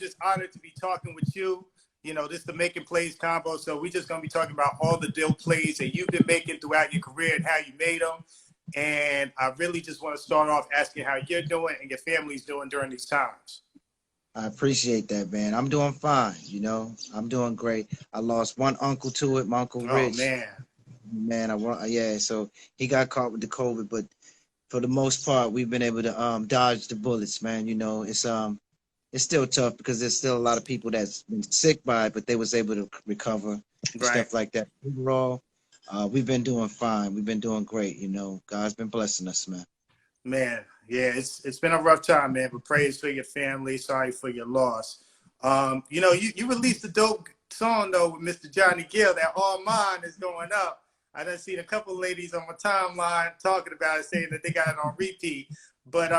just honored to be talking with you. You know, this is the Making Plays Convo, so we're just going to be talking about all the dope plays that you've been making throughout your career and how you made them. And I really just want to start off asking how you're doing and your family's doing during these times. I appreciate that, man. I'm doing fine, I'm doing great. I lost one uncle to it, my Uncle Oh, Rich. man. Man, yeah, so he got caught with the COVID, but for the most part, we've been able to dodge the bullets, man. It's still tough because there's still a lot of people that's been sick by it, but they was able to recover and Right. stuff like that. Overall, we've been doing fine. We've been doing great, God's been blessing us, man. Man, yeah, it's been a rough time, man, but praise for your family. Sorry for your loss. You released a dope song, though, with Mr. Johnny Gill, that All Mine is going up. I done seen a couple of ladies on my timeline talking about it, saying that they got it on repeat. But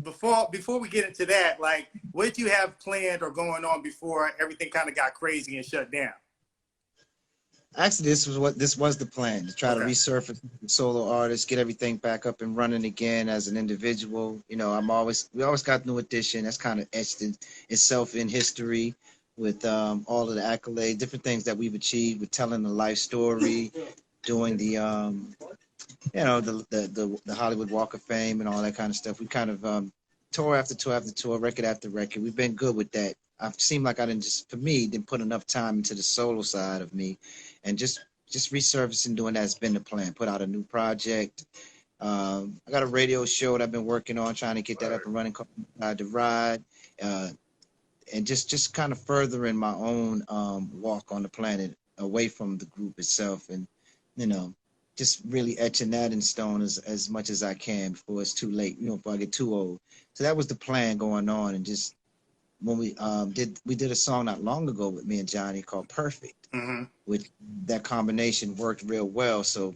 before we get into that, like, what did you have planned or going on before everything kind of got crazy and shut down? Actually, this was the plan, to try to Okay. resurface the solo artist, get everything back up and running again as an individual. We always got New Edition. That's kind of etched itself in history with all of the accolades, different things that we've achieved with telling the life story, doing the the Hollywood Walk of Fame and all that kind of stuff. We kind of tour after tour after tour, record after record. We've been good with that. I've seemed like I didn't put enough time into the solo side of me, and just resurfacing, doing that's been the plan. Put out a new project. I got a radio show that I've been working on, trying to get that up and running, called Ride to Ride, and just kind of furthering my own walk on the planet away from the group itself, and just really etching that in stone as much as I can before it's too late, before I get too old. So that was the plan going on, and just when we did a song not long ago with me and Johnny called Perfect, which that combination worked real well. So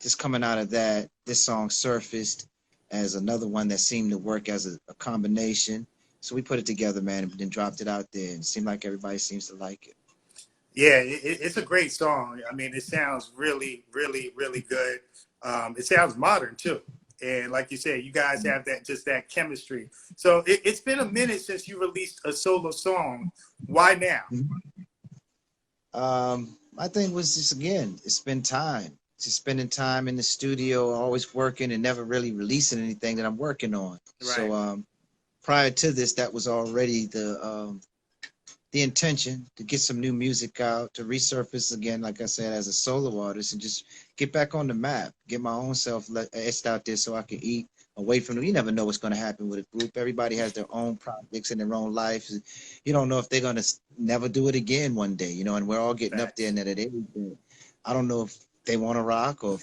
just coming out of that, this song surfaced as another one that seemed to work as a combination. So we put it together, man, and then dropped it out there, and it seemed like everybody seems to like it. Yeah, it's a great song. I mean, it sounds really, really, really good. It sounds modern too, and like you said, you guys have that chemistry. So it's been a minute since you released a solo song. Why now? I think it was just, again, it's been time. Just spending time in the studio, always working and never really releasing anything that I'm working on. Right. So prior to this, that was already the intention, to get some new music out, to resurface again, like I said, as a solo artist, and just get back on the map, get my own self etched out there so I can eat away from them. You never know what's going to happen with a group. Everybody has their own projects in their own life. You don't know if they're going to never do it again one day, and we're all getting up there in that age. I don't know if they want to rock, or if,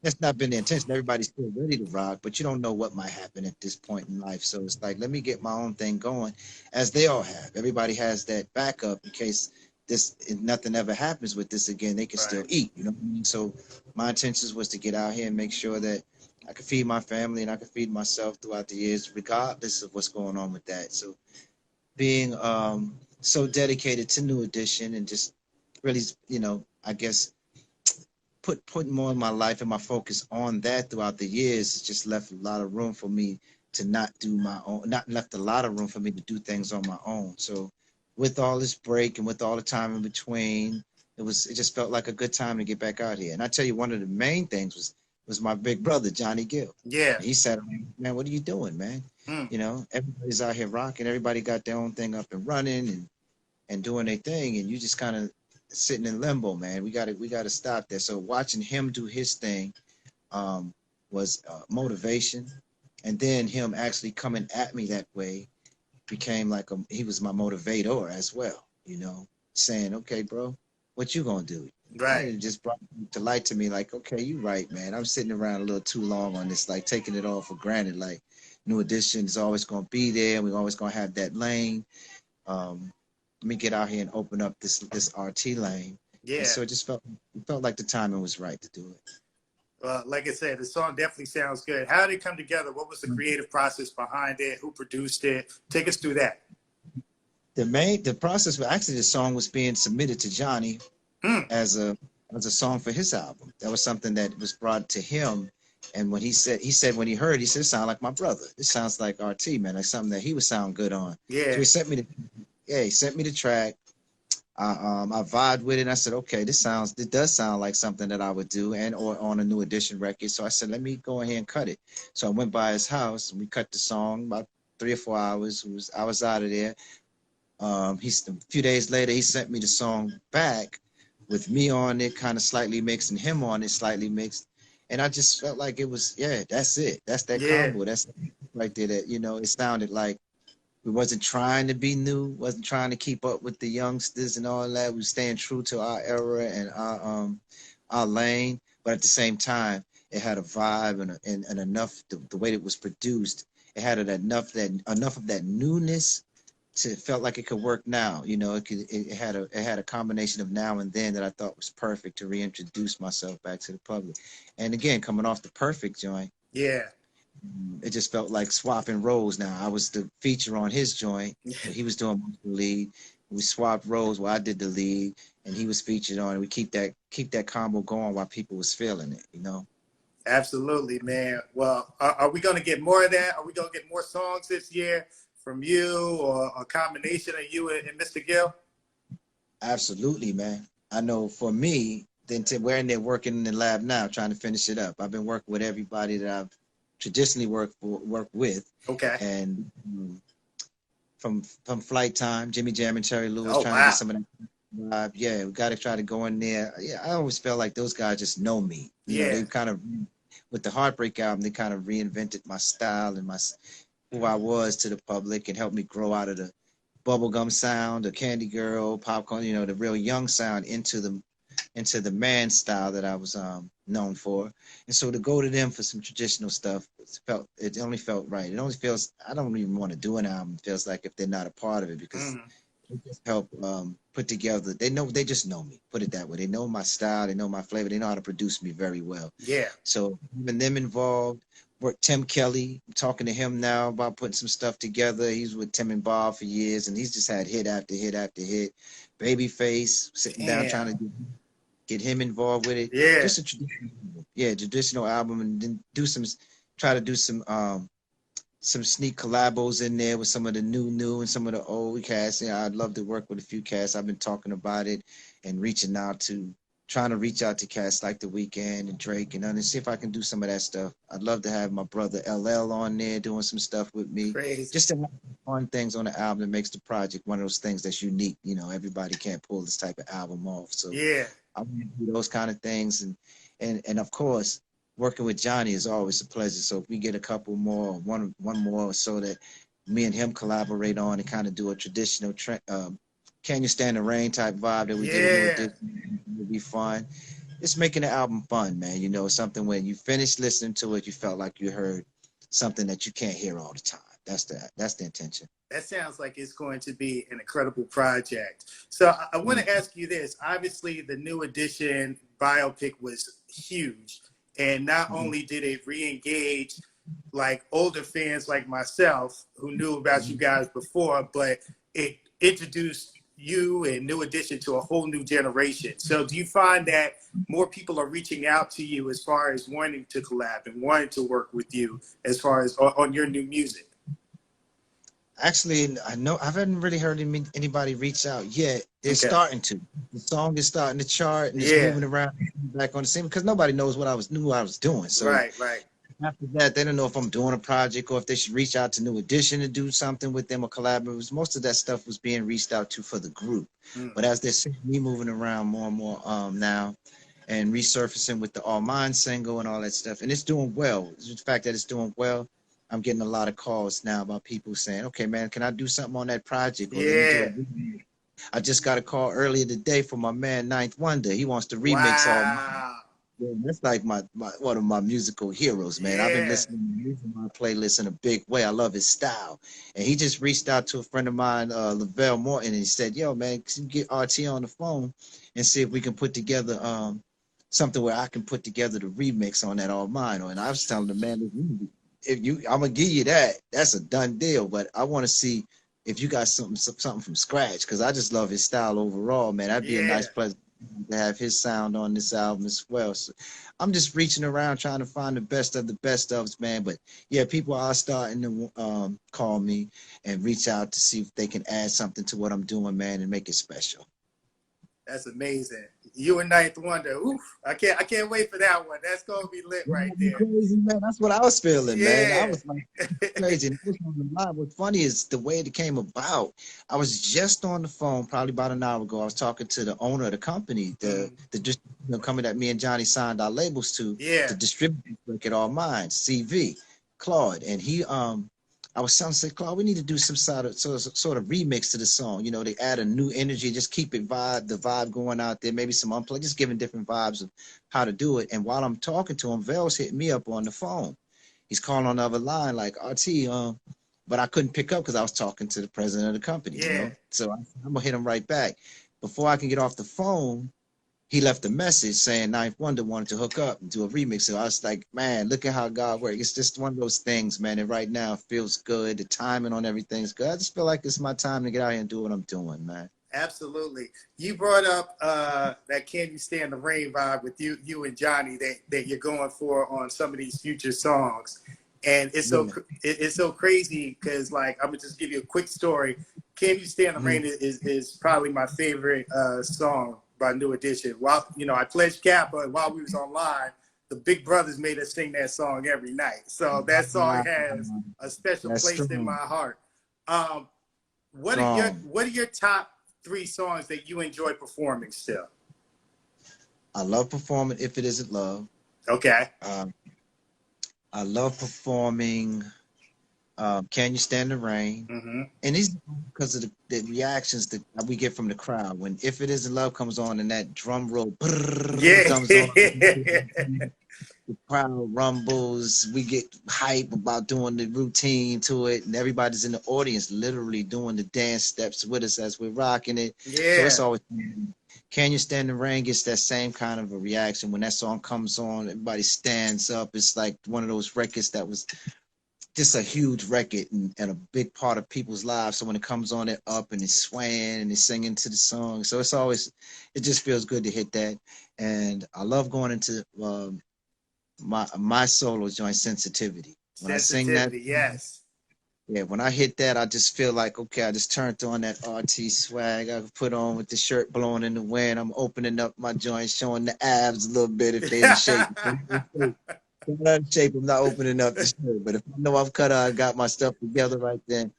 that's not been the intention. Everybody's still ready to rock, but you don't know what might happen at this point in life. So it's like, let me get my own thing going, as they all have. Everybody has that backup in case if nothing ever happens with this again, they can still eat. You know what I mean? So my intentions was to get out here and make sure that I could feed my family and I could feed myself throughout the years, regardless of what's going on with that. So being so dedicated to New Edition, and just really, I guess, putting more of my life and my focus on that throughout the years, it's just left a lot of room for me to not left a lot of room for me to do things on my own. So with all this break and with all the time in between, it just felt like a good time to get back out here. And I tell you, one of the main things was my big brother, Johnny Gill. Yeah. And he said, man, what are you doing, man? Everybody's out here rocking. Everybody got their own thing up and running and doing their thing. And you just kind of sitting in limbo, man. We got to stop that. So watching him do his thing was motivation, and then him actually coming at me that way became like he was my motivator as well. Saying, okay, bro, what you gonna do? Right. And it just brought to light to me, like, okay, you right, man. I'm sitting around a little too long on this, like taking it all for granted. Like, New Edition is always gonna be there. We're always gonna have that lane. Let me get out here and open up this RT lane. Yeah. And so it just felt like the timing was right to do it. Like I said, the song definitely sounds good. How did it come together? What was the creative process behind it? Who produced it? Take us through that. The process, actually, the song was being submitted to Johnny as a song for his album. That was something that was brought to him And when he said when he heard, he said, "It sounds like my brother. This sounds like RT, man. Like something that he would sound good on." So Yeah. he sent me the track. I vibed with it, and I said, "Okay, it does sound like something that I would do, and or on a New Edition record." So I said, "Let me go ahead and cut it." So I went by his house, and we cut the song about 3 or 4 hours. I was out of there. A few days later, he sent me the song back with me on it, kind of slightly mixed, and him on it, slightly mixed. And I just felt like it was, yeah, that's it. That's that Yeah. combo. That's right there. That it sounded like we wasn't trying to be new, wasn't trying to keep up with the youngsters and all that. We were staying true to our era and our lane, but at the same time, it had a vibe and enough the way it was produced. It had enough of that newness to felt like it could work now. It had a combination of now and then that I thought was perfect to reintroduce myself back to the public. And again, coming off the Perfect joint, Yeah. it just felt like swapping roles. Now I was the feature on his joint, but he was doing the lead. We swapped roles where I did the lead and he was featured on it. We keep that combo going while people was feeling it. Absolutely, man. Well, are we going to get more of that? Are we going to get more songs this year from you, or a combination of you and Mr. Gill? Absolutely, man. I know for me, we're in there working in the lab now, trying to finish it up. I've been working with everybody that I've traditionally worked with, Okay. and from Flight Time, Jimmy Jam and Terry Lewis, Oh, trying to wow. get some of that vibe. Yeah, we got to try to go in there. Yeah, I always felt like those guys just know me. Yeah. They kind of, with the Heartbreak album, they kind of reinvented my style and who I was to the public and helped me grow out of the bubblegum sound, the Candy Girl, Popcorn, the real young sound into the man style that I was known for. And so to go to them for some traditional stuff, it only felt right. It only feels, I don't even want to do an album. It feels like if they're not a part of it, because they just help put together. They just know me, put it that way. They know my style, they know my flavor, they know how to produce me very well. Yeah. So even them involved. Tim Kelly, I'm talking to him now about putting some stuff together. He's with Tim and Bob for years, and he's just had hit after hit after hit. Babyface, sitting down trying to get him involved with it. Yeah. Just a traditional album, and then try to do some sneak collabos in there with some of the new and some of the old casts. I'd love to work with a few casts. I've been talking about it and trying to reach out to cats like The Weeknd and Drake and see if I can do some of that stuff. I'd love to have my brother LL on there doing some stuff with me. Crazy. Just to have fun things on the album that makes the project one of those things that's unique. Everybody can't pull this type of album off. So Yeah. I want to do those kind of things. And of course, working with Johnny is always a pleasure. So if we get a couple more, one more, so that me and him collaborate on and kind of do a traditional Can You Stand the Rain type vibe that we did with would be fun. It's making the album fun, man. Something when you finish listening to it, you felt like you heard something that you can't hear all the time. That's the intention. That sounds like it's going to be an incredible project. So I want to ask you this. Obviously, the New Edition biopic was huge. And not only did it re-engage like older fans like myself who knew about you guys before, but it introduced you and New Edition to a whole new generation. So do you find that more people are reaching out to you as far as wanting to collab and wanting to work with you as far as on your new music? Actually, I haven't really heard anybody reach out yet. They're starting to. The song is starting to chart and it's moving around back on the scene because nobody knows what I was doing. So right. After that, they don't know if I'm doing a project or if they should reach out to New Edition to do something with them or collaborate. Most of that stuff was being reached out to for the group. But as they're seeing me moving around more and more now and resurfacing with the All Mine single and all that stuff, and it's doing well. The fact that it's doing well, I'm getting a lot of calls now about people saying, okay, man, can I do something on that project? Or let me do I just got a call earlier today from my man, Ninth Wonder. He wants to remix All Mine. Yeah, that's like my one of my musical heroes, man. I've been listening to my playlist in a big way. I love his style. And he just reached out to a friend of mine, Lavelle Morton, and he said, yo, man, can you get RT on the phone and see if we can put together something where I can put together the remix on that All Mine. And I was telling the man, I'm gonna give you that. That's a done deal. But I want to see if you got something from scratch, because I just love his style overall, man. That'd be a nice pleasant to have his sound on this album as well. So I'm just reaching around trying to find the best of the best ofs, man. But yeah, people are starting to call me and reach out to see if they can add something to what I'm doing, man, and make it special. That's amazing. You and Ninth Wonder. Oof. I can't wait for that one. That's gonna be lit right there. Crazy, man. That's what I was feeling, man. I Yeah. was like crazy. And what's funny is the way it came about. I was just on the phone probably about an hour ago. I was talking to the owner of the company, the company that me and Johnny signed our labels to, Yeah. to distribute Record All Mine, CV, Claude. And he I was telling him, say, Claude, we need to do some sort of remix to the song. You know, they add a new energy, just keep it the vibe going out there, maybe some unplugged, just giving different vibes of how to do it. And while I'm talking to him, Vel's hitting me up on the phone. He's calling on the other line, like, RT, but I couldn't pick up because I was talking to the president of the company, Yeah. you know? So I'm gonna hit him right back. Before I can get off the phone, he left a message saying Ninth Wonder wanted to hook up and do a remix. So I was like, man, look at how God works. It's just one of those things, man. And right now it feels good. The timing on everything's good. I just feel like it's my time to get out here and do what I'm doing, man. Absolutely. You brought up that Can You Stand the Rain vibe with you and Johnny that you're going for on some of these future songs. And it's so crazy because, like, I'm gonna just give you a quick story. Can You Stand the Rain is probably my favorite song by New Edition. While I pledged Kappa, and while we was online, the Big Brothers made us sing that song every night. So that song has a special place in my heart. What are your top 3 songs that you enjoy performing still? I love performing If It Isn't Love. Okay. I love performing Can You Stand the Rain? And these because of the reactions that we get from the crowd. When If It Isn't Love comes on and that drum roll comes on, the crowd rumbles, we get hype about doing the routine to it, and everybody's in the audience literally doing the dance steps with us as we're rocking it. Yeah. So it's always, Can You Stand the Rain gets that same kind of a reaction. When that song comes on, everybody stands up. It's like one of those records that was just a huge record and a big part of people's lives. So when it comes on, they're up and it's swaying and it's singing to the song. So it just feels good to hit that. And I love going into my solo joint, Sensitivity. When I sing that, yes. Yeah, when I hit that, I just feel like, okay, I just turned on that RT swag I put on with the shirt blowing in the wind. I'm opening up my joint, showing the abs a little bit if they're in shape. If I'm not in shape, I'm not opening up the shirt. But if I know I've cut out, I got my stuff together right then,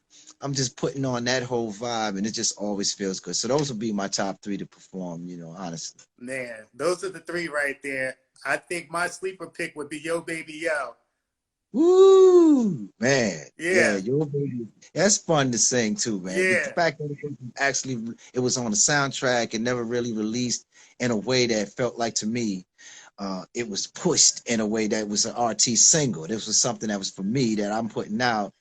I'm just putting on that whole vibe, and it just always feels good. So those would be my top 3 to perform, honestly. Man, those are the 3 right there. I think my sleeper pick would be Yo Baby Yo. Woo, man. Yeah. Yo Baby. That's fun to sing too, man. Yeah. The fact that it was on the soundtrack and never really released in a way that felt like, to me, it was pushed in a way that was an RT single. This was something that was for me that I'm putting out.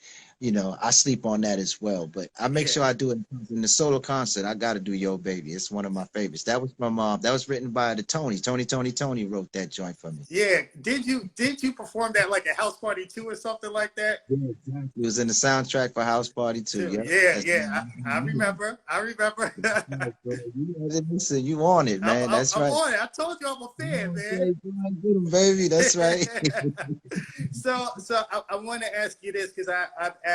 I sleep on that as well, but I make sure I do it in the solo concert. I got to do Yo Baby. It's one of my favorites. That was from that was written by the Tony wrote that joint for me. Yeah. Did you perform that like a House Party 2 or something like that? Yeah, exactly. It was in the soundtrack for House Party 2. Yeah. I remember. Listen, you on it, man. That's right. I'm on it. I told you I'm a fan, man. Get him, baby. That's right. So I want to ask you this because I've asked,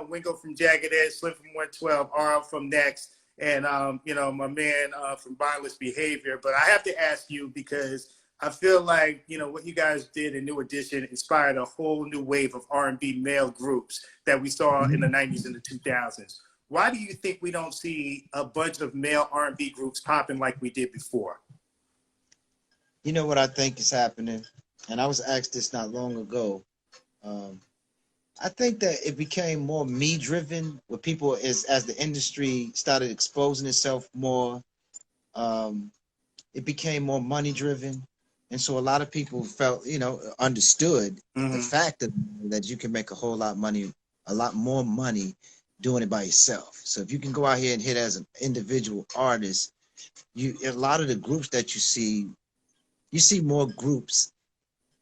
Wingo from Jagged Edge, Slim from 112, Arl from Next, and my man from Mindless Behavior. But I have to ask you because I feel like what you guys did in New Edition inspired a whole new wave of R&B male groups that we saw in the 90s and the 2000s. Why do you think we don't see a bunch of male R&B groups popping like we did before? You know what I think is happening, and I was asked this not long ago. I think that it became more me-driven with people as the industry started exposing itself more. It became more money-driven. And so a lot of people felt, understood the fact that you can make a lot more money doing it by yourself. So if you can go out here and hit as an individual artist, a lot of the groups that you see more groups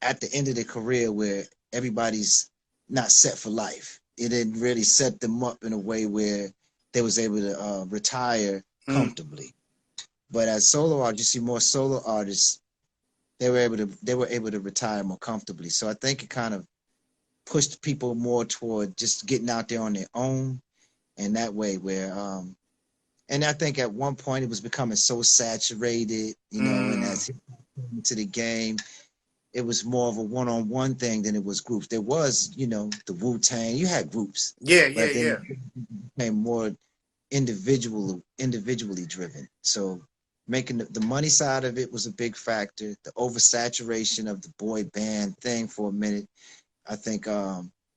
at the end of their career where everybody's not set for life. It didn't really set them up in a way where they was able to retire comfortably. But as solo artists, you see more solo artists. They were able to retire more comfortably. So I think it kind of pushed people more toward just getting out there on their own, and that way where and I think at one point it was becoming so saturated, you know, and as into the game, it was more of a one-on-one thing than it was groups. There was, you know, the Wu-Tang, you had groups, Yeah, but yeah, then yeah. it became more individually driven. So making the money side of it was a big factor. The oversaturation of the boy band thing for a minute, I think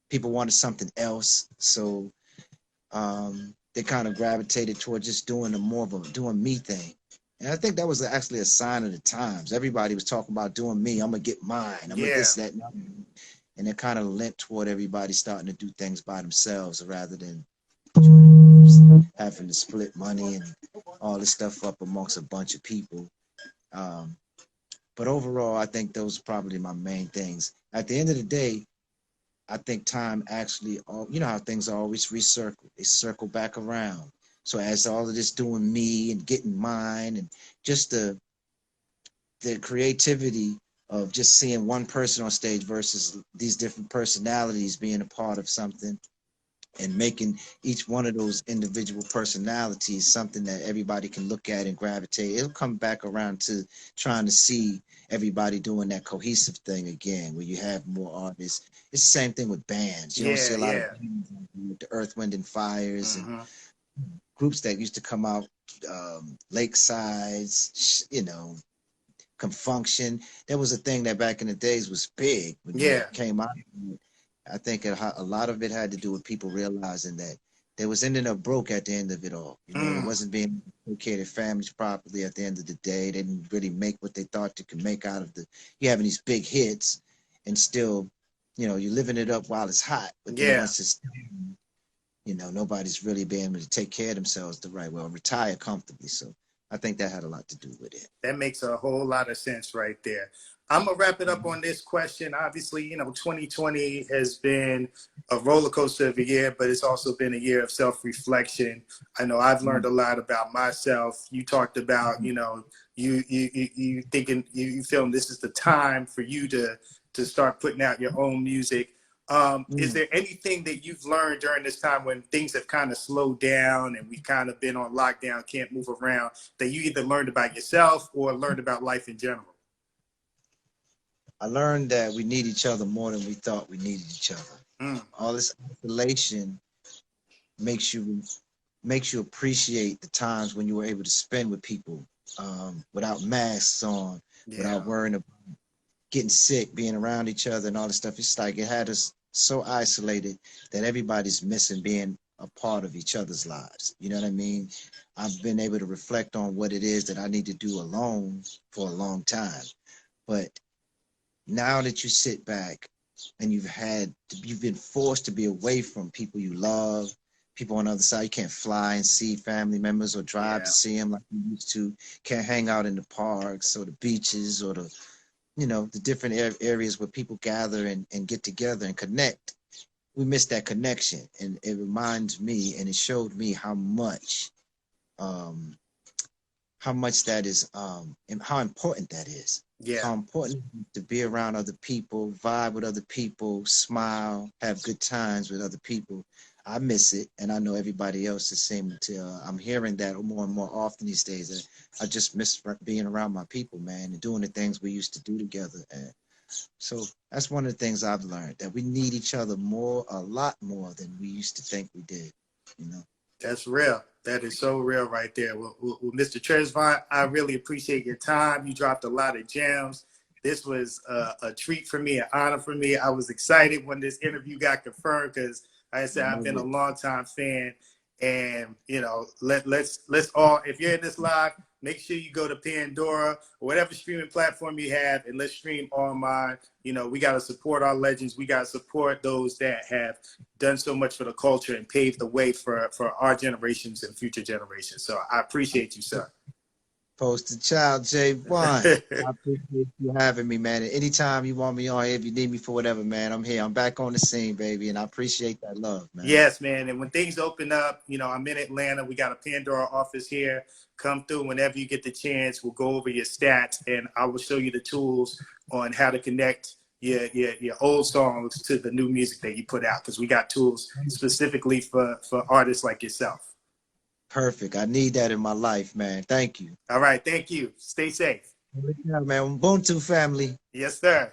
people wanted something else. So they kind of gravitated toward just doing a more of a doing me thing. And I think that was actually a sign of the times. Everybody was talking about doing me. I'm gonna get mine. I'm gonna Yeah. this, that, and it kind of lent toward everybody starting to do things by themselves rather than joining groups, having to split money and all this stuff up amongst a bunch of people. Um, but overall, I think those are probably my main things. At the end of the day, I think time actually, you know how things always recircle, they circle back around. So as all of this doing me and getting mine and just the creativity of just seeing one person on stage versus these different personalities being a part of something and making each one of those individual personalities something that everybody can look at and gravitate. It'll come back around to trying to see everybody doing that cohesive thing again, where you have more artists. It's the same thing with bands. You don't see Yeah, a lot of yeah. bands with the Earth, Wind, and Fires and Mm-hmm. groups that used to come out, Lakesides, you know, Confunction. There was a thing that back in the days was big when you Yeah. came out. I think a lot of it had to do with people realizing that they was ending up broke at the end of it all. You know, they Mm. wasn't being take care of their families properly at the end of the day. They didn't really make what they thought they could make out of you having these big hits and still, you know, you're living it up while it's hot. But then Yeah. once it's, you know, nobody's really being able to take care of themselves the right way or retire comfortably. So I think that had a lot to do with it. That makes a whole lot of sense right there. I'm gonna wrap it up on this question. Obviously, 2020 has been a roller coaster of a year, but it's also been a year of self-reflection. I know I've learned a lot about myself. You talked about, you thinking, you feeling this is the time for you to start putting out your own music. Is there anything that you've learned during this time when things have kind of slowed down and we've kind of been on lockdown, can't move around, that you either learned about yourself or learned about life in general? I learned that we need each other more than we thought we needed each other. Mm. All this isolation makes you appreciate the times when you were able to spend with people without masks on, Yeah. without worrying about getting sick, being around each other and all this stuff. It's like it had us so isolated that everybody's missing being a part of each other's lives. You know what I mean? I've been able to reflect on what it is that I need to do alone for a long time. But now that you sit back and you've been forced to be away from people you love, people on the other side, you can't fly and see family members or drive Yeah. to see them like you used to, can't hang out in the parks or the beaches or the different areas where people gather and get together and connect. We miss that connection, and it reminds me and it showed me um, how much that is and how important that is. Yeah. How important it is to be around other people, vibe with other people, smile, have good times with other people. I miss it, and I know everybody else is seeming to. I'm hearing that more and more often these days. I just miss being around my people, man, and doing the things we used to do together. And so that's one of the things I've learned, that we need each other more, a lot more than we used to think we did. You know. That's real. That is so real right there. Well, Mr. Tresvant, I really appreciate your time. You dropped a lot of gems. This was a treat for me, an honor for me. I was excited when this interview got confirmed because, like I said, I've been a longtime fan. And let's all, if you're in this live, make sure you go to Pandora or whatever streaming platform you have, and let's stream online. We got to support our legends. We got to support those that have done so much for the culture and paved the way for our generations and future generations. So I appreciate you, sir. Poster Child J1. I appreciate you having me, man. And anytime you want me on here, if you need me for whatever, man, I'm here. I'm back on the scene, baby, and I appreciate that love, man. Yes, man. And when things open up, you know, I'm in Atlanta. We got a Pandora office here. Come through whenever you get the chance. We'll go over your stats, and I will show you the tools on how to connect your old songs to the new music that you put out, because we got tools specifically for artists like yourself. Perfect. I need that in my life, man. Thank you. All right. Thank you. Stay safe. Yeah, man. Ubuntu family. Yes, sir.